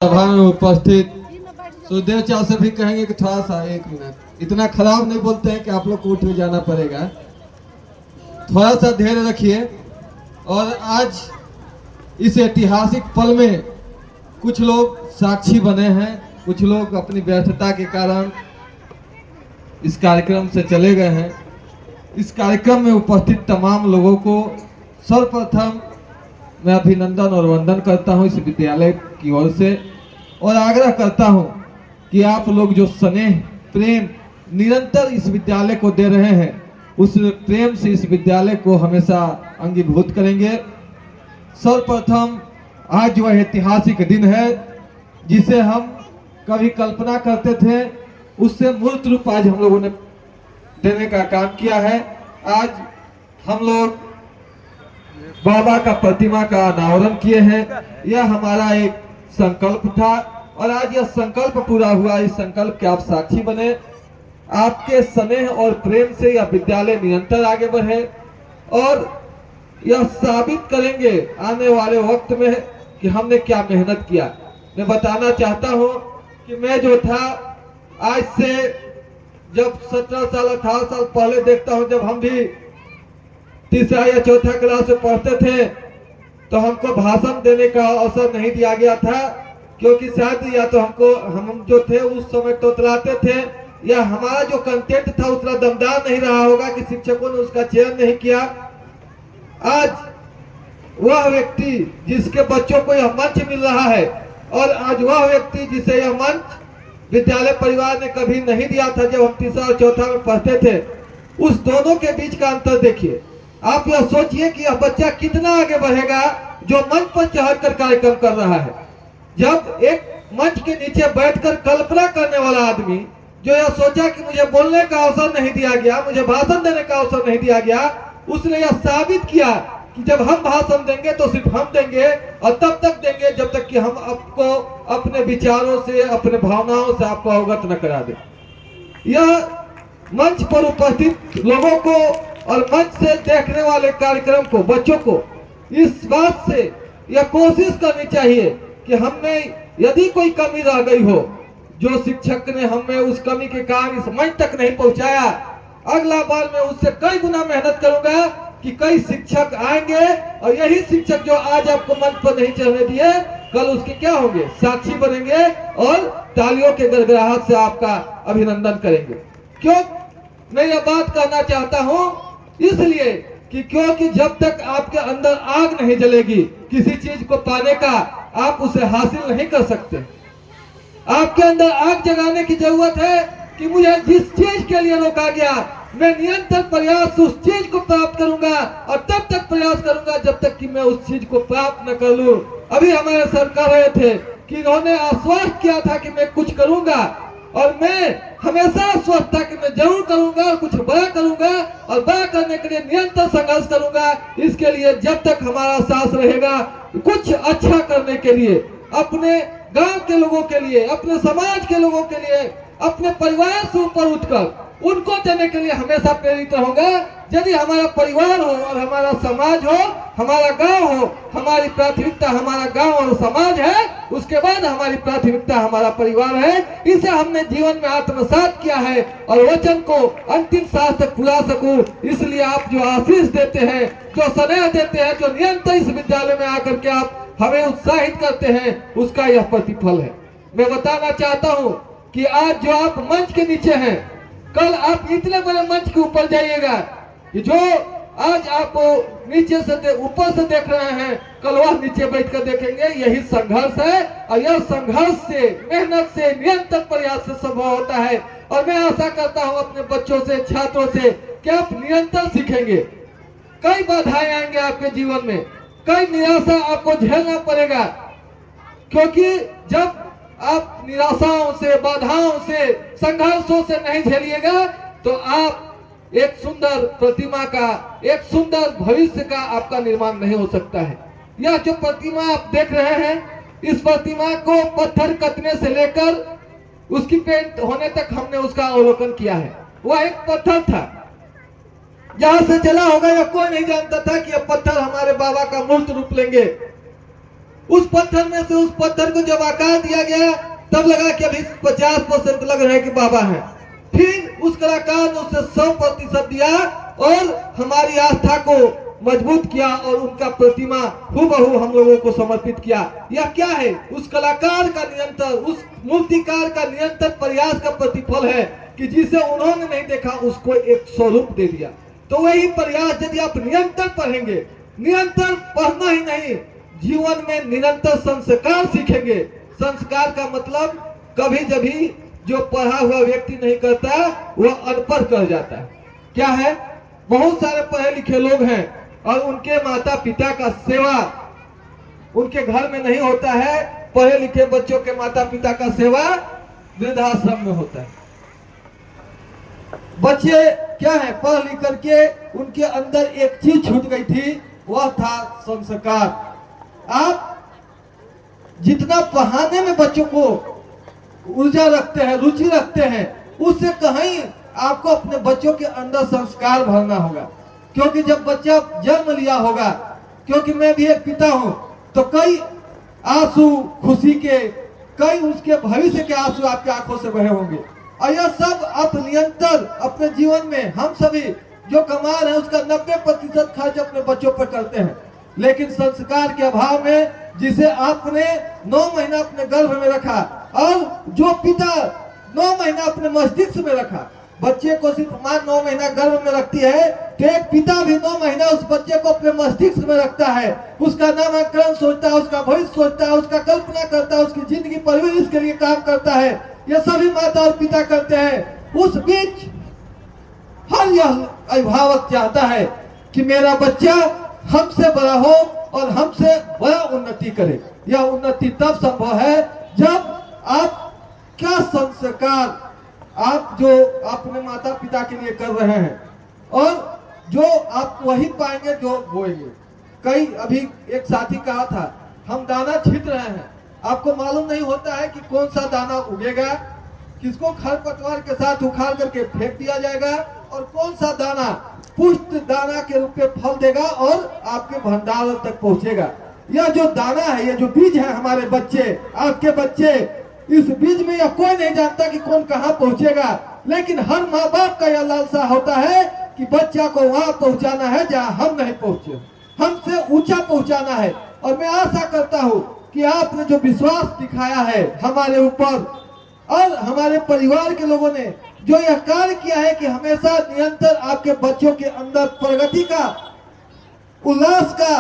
सभा में उपस्थित सुखदेव चा से भी कहेंगे कि थोड़ा सा 1 मिनट, इतना खराब नहीं बोलते हैं कि आप लोग को उठ के जाना पड़ेगा, थोड़ा सा धैर्य रखिए। और आज इस ऐतिहासिक पल में कुछ लोग साक्षी बने हैं, कुछ लोग अपनी व्यस्तता के कारण इस कार्यक्रम से चले गए हैं। इस कार्यक्रम में उपस्थित तमाम लोगों को सर्वप्रथम मैं अभिनंदन और वंदन करता हूं इस विद्यालय की ओर से, और आग्रह करता हूं कि आप लोग जो स्नेह प्रेम निरंतर इस विद्यालय को दे रहे हैं, उस प्रेम से इस विद्यालय को हमेशा अंगीभूत करेंगे। सर्वप्रथम आज जो ऐतिहासिक दिन है जिसे हम कभी कल्पना करते थे, उससे मूर्त रूप आज हम लोगों ने देने का काम किया है। आज हम लोग बाबा का प्रतिमा का अनावरण किए हैं। यह हमारा एक संकल्प था और आज यह संकल्प पूरा हुआ। इस संकल्प के आप साक्षी बने। आपके स्नेह और प्रेम से यह विद्यालय निरंतर आगे बढ़े और यह साबित करेंगे आने वाले वक्त में कि हमने क्या मेहनत किया। मैं बताना चाहता हूं कि मैं जो था आज से जब 17 साल 18 साल पहले देखता हूं, जब हम भी तीसरा या चौथा क्लास में पढ़ते थे तो हमको भाषण देने का अवसर नहीं दिया गया था, क्योंकि शायद या तो हम जो थे उस समय तोतलाते थे, या हमारा जो कंटेंट था उतना दमदार नहीं रहा होगा कि शिक्षकों ने उसका चयन नहीं किया। आज वह व्यक्ति जिसके बच्चों को यह मंच मिल रहा है और आज वह व्यक्ति जिसे यह मंच विद्यालय परिवार ने कभी नहीं दिया था जब हम तीसरा और चौथा में पढ़ते थे, उस दोनों के बीच का अंतर देखिए। आप यह सोचिए कि यह बच्चा कितना आगे बढ़ेगा जो मंच पर चढ़कर कार्यक्रम कर रहा है। जब एक मंच के नीचे बैठकर कल्पना करने वाला आदमी जो यह सोचा कि मुझे बोलने का अवसर नहीं दिया गया, मुझे भाषण देने का अवसर नहीं दिया गया, उसने यह साबित किया कि जब हम भाषण देंगे तो सिर्फ हम देंगे और तब तक देंगे जब तक कि हम आपको अपने विचारों से, अपने भावनाओं से आपको अवगत न करा दें। यह मंच पर उपस्थित लोगों को और मंच से देखने वाले कार्यक्रम को, बच्चों को इस बात से यह कोशिश करनी चाहिए कि हमने यदि कोई कमी रह गई हो, जो शिक्षक ने हमें उस कमी के कारण इस मंच तक नहीं पहुंचाया, अगला बार मैं उससे कई गुना मेहनत करूंगा कि कई शिक्षक आएंगे और यही शिक्षक जो आज आपको मंच पर नहीं चढ़ने दिए, कल उसके क्या होंगे, साक्षी बनेंगे और तालियों के गड़गड़ाहट से आपका अभिनंदन करेंगे। क्यों मैं यह बात कहना चाहता हूं? इसलिए कि क्योंकि जब तक आपके अंदर आग नहीं जलेगी किसी चीज को पाने का, आप उसे हासिल नहीं कर सकते। आपके अंदर आग जगाने की जरूरत है कि मुझे जिस चीज के लिए रोका गया, मैं निरंतर प्रयास उस चीज को प्राप्त करूंगा और तब तक प्रयास करूंगा जब तक कि मैं उस चीज को प्राप्त न कर लूं। अभी हमारे सर कह रहे थे कि इन्होंने आश्वस्त किया था कि मैं कुछ करूंगा, और मैं हमेशा आश्वस्त था कि मैं जरूर करूंगा और कुछ बड़ा करूंगा और बड़ा करने के लिए निरंतर संघर्ष करूंगा। इसके लिए जब तक हमारा साहस रहेगा कुछ अच्छा करने के लिए, अपने गांव के लोगों के लिए, अपने समाज के लोगों के लिए, अपने परिवार से ऊपर उठकर उनको देने के लिए हमेशा प्रेरित रहूंगा। यदि हमारा परिवार हो और हमारा समाज हो, हमारा गांव हो, हमारी प्राथमिकता हमारा गांव और समाज है, उसके बाद हमारी प्राथमिकता हमारा परिवार है। इसे हमने जीवन में आत्मसात किया है और वचन को अंतिम सांस तक पूरा सकूं, इसलिए आप जो आशीष देते हैं, जो स्नेह देते हैं, जो निरंतर इस विद्यालय में आकर के आप हमें उत्साहित करते हैं, उसका यह प्रतिफल है। मैं बताना चाहता हूं कि आज जो आप मंच के नीचे हैं, कल आप इतने बड़े मंच के ऊपर जाइएगा कि जो आज आप नीचे से ऊपर से देख रहे हैं, कल वह नीचे बैठकर देखेंगे। यही संघर्ष है और यह संघर्ष से, मेहनत से, निरंतर प्रयास से संभव होता है। और मैं आशा करता हूं अपने बच्चों से, छात्रों से कि आप निरंतर सीखेंगे। कई बाधाएं आएंगे आपके जीवन में, कई निराशा आपको झेलना पड़ेगा, क्योंकि जब आप निराशाओं से, बाधाओं से, संघर्षों से नहीं झेलिएगा तो आप एक सुंदर प्रतिमा का, एक सुंदर भविष्य का आपका निर्माण नहीं हो सकता है। यह जो प्रतिमा आप देख रहे हैं, इस प्रतिमा को पत्थर कतने से लेकर उसकी पेंट होने तक हमने उसका अवलोकन किया है। वह एक पत्थर था, जहां से चला होगा यह कोई नहीं जानता था कि यह पत्थर हमारे बाबा का मूर्त रूप लेंगे। उस पत्थर में से उस पत्थर को जब आकार दिया गया तब लगा कि अभी 50% लग रहा है कि बाबा है। फिर उस कलाकार ने उसे 100% दिया और हमारी आस्था को मजबूत किया और उनका प्रतिमा हूबहू हम लोगों को समर्पित किया। यह क्या है? उस कलाकार का निरंतर, उस मूर्तिकार का निरंतर प्रयास का प्रतिफल है कि जिसे उन्होंने नहीं देखा उसको एक स्वरूप दे दिया। तो वही प्रयास यदि आप निरंतर पढ़ेंगे, निरंतर पढ़ना ही नहीं, जीवन में निरंतर संस्कार सीखेंगे। संस्कार का मतलब कभी जभी जो पढ़ा हुआ व्यक्ति नहीं करता वह अनपढ़ कर जाता है। क्या है? बहुत सारे पढ़े लिखे लोग हैं और उनके माता पिता का सेवा उनके घर में नहीं होता है। पढ़े लिखे बच्चों के माता पिता का सेवा वृद्धाश्रम में होता है। बच्चे क्या है, पढ़ लिख करके उनके अंदर एक चीज छूट गई थी, वह था संस्कार। आप जितना पढ़ाने में बच्चों को ऊर्जा रखते हैं, रुचि रखते हैं, उससे कहीं आपको अपने बच्चों के अंदर संस्कार भरना होगा। क्योंकि जब बच्चा जन्म लिया होगा, क्योंकि मैं भी एक पिता हूं, तो कई आंसू खुशी के, कई उसके भविष्य के आंसू आपकी आंखों से बहे होंगे। और यह सब आप निरंतर अपने जीवन में, हम सभी जो कमा रहे हैं उसका 90% खर्च अपने बच्चों पर करते हैं। लेकिन संस्कार के अभाव में, जिसे आपने 9 महीना अपने गर्भ में रखा और जो पिता 9 महीना अपने मस्तिष्क में रखा, बच्चे को सिर्फ मां 9 महीना गर्भ में रखती है, तो एक पिता भी 9 महीना उस बच्चे को अपने मस्तिष्क में रखता है, उसका नामकरण सोचता है, उसका भविष्य सोचता है, उसका कल्पना करता है, उसकी जिंदगी परवरिश के लिए काम करता है। यह सभी माता और पिता करते हैं। उस बीच हर यह अभिभावक चाहता है कि मेरा बच्चा हमसे बड़ा हो और हमसे बड़ा उन्नति करे। यह उन्नति तब संभव है जब आप क्या संस्कार आप जो अपने माता पिता के लिए कर रहे हैं, और जो आप वही पाएंगे जो बोएंगे। कई अभी एक साथी कहा था, हम दाना छींट रहे हैं, आपको मालूम नहीं होता है कि कौन सा दाना उगेगा, किसको खरपतवार के साथ उखाड़ करके फेंक दिया जाएगा, और कौन सा दाना पुष्ट दाना के रूप में फल देगा और आपके भंडार तक पहुंचेगा। यह जो दाना है, यह जो बीज है, हमारे बच्चे, आपके बच्चे, इस बीज में यह कोई नहीं जानता कि कौन कहां पहुंचेगा। लेकिन हर माँ बाप का यह लालसा होता है कि बच्चा को वहां पहुंचाना है जहां हम नहीं पहुंचे, हमसे ऊंचा पहुंचाना है। और मैं आशा करता हूं कि आपने जो विश्वास दिखाया है हमारे ऊपर और हमारे परिवार के लोगों ने जो यह कार्य किया है कि हमेशा निरंतर आपके बच्चों के अंदर प्रगति का, उल्लास का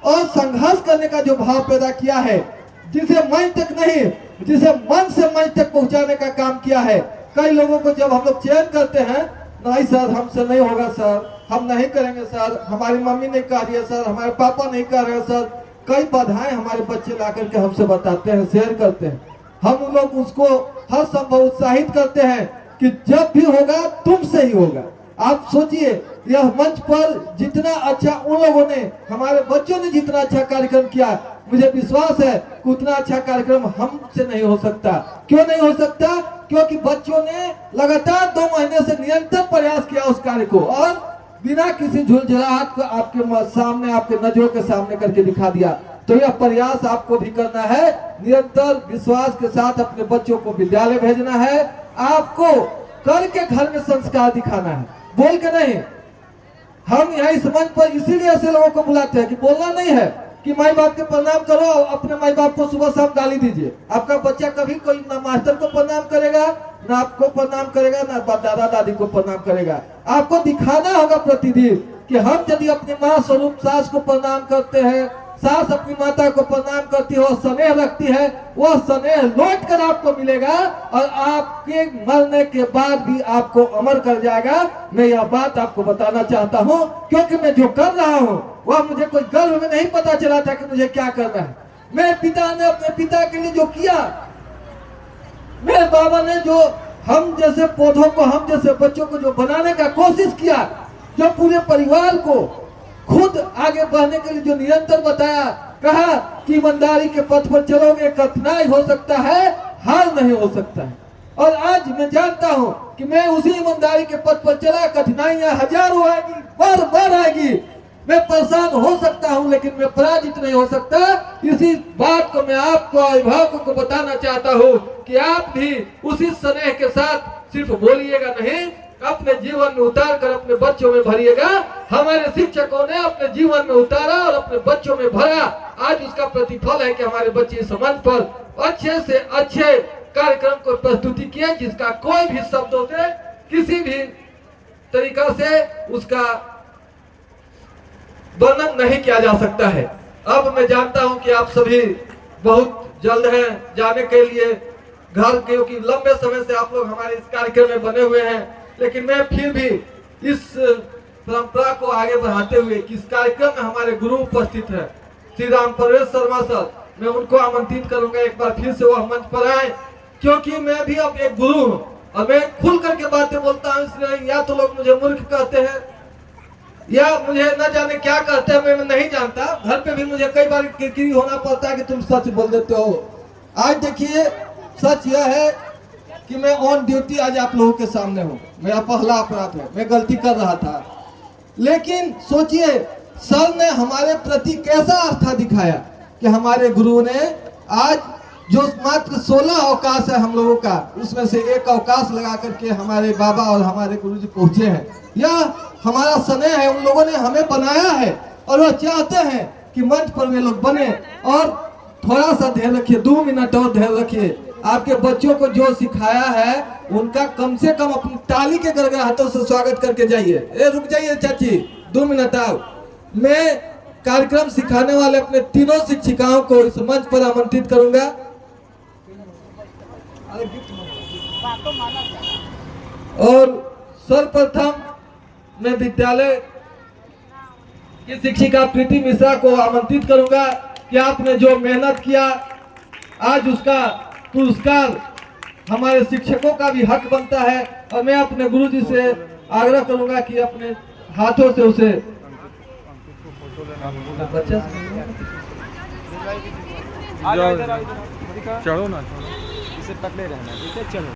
और संघर्ष करने का जो भाव पैदा किया है, जिसे मन तक नहीं, जिसे मन से मन तक पहुंचाने का काम किया है। कई लोगों को जब हम लोग चयन करते हैं, नहीं सर हमसे नहीं होगा सर, हम नहीं करेंगे सर, हमारी मम्मी नहीं कह रही है सर, हमारे पापा नहीं कह रहे हैं सर, कई बाधाएं हमारे बच्चे ला करके हमसे बताते हैं, शेयर करते हैं। हम लोग उसको हर संभव उत्साहित करते हैं कि जब भी होगा तुमसे ही होगा। आप सोचिए, यह मंच पर जितना अच्छा उन लोगों ने, हमारे बच्चों ने जितना अच्छा कार्यक्रम किया, मुझे विश्वास है कि उतना अच्छा कार्यक्रम हमसे नहीं हो सकता। क्यों नहीं हो सकता? क्योंकि बच्चों ने लगातार 2 महीने से निरंतर प्रयास किया उस कार्य को, और बिना किसी झुलझुलाहट को आपके सामने, आपके नजरों के सामने करके दिखा दिया। तो यह प्रयास आपको भी करना है, निरंतर विश्वास के साथ अपने बच्चों को विद्यालय भेजना है, आपको करके घर में संस्कार दिखाना है, बोल के नहीं। हम यहाँ इस मंच पर इसीलिए ऐसे लोगों को बुलाते हैं कि बोलना नहीं है कि माई बाप के प्रणाम करो, अपने माई बाप को सुबह शाम गाली दीजिए। आपका बच्चा कभी कोई ना मास्टर को प्रणाम करेगा, ना आपको प्रणाम करेगा, ना दादा दादी को प्रणाम करेगा। आपको दिखाना होगा प्रतिदिन कि हम यदि अपने माँ स्वरूप सास को प्रणाम करते हैं, सास अपनी माता को प्रणाम करती है और स्नेह रखती है, वह स्नेह लौट कर आपको मिलेगा और आपके मरने के बाद भी आपको अमर कर जाएगा। मैं यह बात आपको बताना चाहता हूं, क्योंकि मैं जो कर रहा हूं वह मुझे कोई गर्भ में नहीं पता चला था कि मुझे क्या करना है। मेरे पिता ने अपने पिता के लिए जो किया, मेरे बाबा ने जो हम जैसे पौधों को, हम जैसे बच्चों को जो बनाने का कोशिश किया, जो पूरे परिवार को खुद आगे बढ़ने के लिए जो निरंतर बताया, कहा कि ईमानदारी के पथ पर चलोगे, कठिनाई हो सकता है, हार नहीं हो सकता है। और आज मैं जानता हूं कि मैं उसी ईमानदारी के पथ पर चला, कठिनाइयां हजारों आएगी, बार बार आएगी, मैं परेशान हो सकता हूं लेकिन मैं पराजित नहीं हो सकता। इसी बात को मैं आपको अभिभावकों को बताना चाहता हूं कि आप भी उसी स्नेह के साथ सिर्फ बोलिएगा नहीं, अपने जीवन में उतार कर अपने बच्चों में भरिएगा। हमारे शिक्षकों ने अपने जीवन में उतारा और अपने बच्चों में भरा, आज उसका प्रतिफल है कि हमारे बच्चे इस मंच पर अच्छे से अच्छे कार्यक्रम को प्रस्तुति किए, जिसका कोई भी शब्दों से किसी भी तरीका से उसका वर्णन नहीं किया जा सकता है। अब मैं जानता हूं कि आप सभी बहुत जल्द हैं जाने के लिए घर, क्योंकि लंबे समय से आप लोग हमारे इस कार्यक्रम में बने हुए हैं, लेकिन मैं फिर भी इस परंपरा को आगे बढ़ाते हुए कि इस कार्यक्रम में हमारे गुरु उपस्थित हैं श्री राम प्रवेश शर्मा सर, मैं उनको आमंत्रित करूंगा एक बार फिर से वो मंच पर आए, क्योंकि मैं भी अब एक गुरु हूँ और मैं खुल करके बातें बोलता हूँ। इसलिए या तो लोग मुझे मूर्ख कहते हैं या मुझे न जाने क्या कहते हैं, मैं नहीं जानता। घर पे भी मुझे कई बार किरकिरी होना पड़ता है कि तुम सच बोल देते हो। आज देखिए सच यह है कि मैं ऑन ड्यूटी आज आप लोगों के सामने हूँ। मेरा पहला अपराध है, मैं गलती कर रहा था, लेकिन सोचिए सर ने हमारे प्रति कैसा आस्था दिखाया कि हमारे गुरु ने आज जो मात्र 16 अवकाश है हम लोगों का, उसमें से एक अवकाश लगा करके हमारे बाबा और हमारे गुरुजी पहुंचे हैं। यह हमारा स्नेह है, उन लोगों ने हमें बनाया है और वो चाहते हैं कि मंच पर वे लोग बने। और थोड़ा सा ध्यान रखिए, 2 मिनट और ध्यान रखिए, आपके बच्चों को जो सिखाया है उनका कम से कम अपनी ताली के गड़गड़ाहटों से स्वागत करके जाइए। रुक जाइए चाची, 2 मिनट आओ। मैं कार्यक्रम सिखाने वाले अपने तीनों शिक्षिकाओं को इस मंच पर आमंत्रित करूंगा। और सर्वप्रथम मैं विद्यालय की शिक्षिका प्रीति मिश्रा को आमंत्रित करूंगा कि आपने जो मेहनत किया आज उसका पुरस्कार हमारे शिक्षकों का भी हक बनता है। और मैं अपने गुरुजी से आग्रह करूंगा कि अपने हाथों से उसे चढ़ो ना, इसे पकड़े रहना, ठीक है, चलो।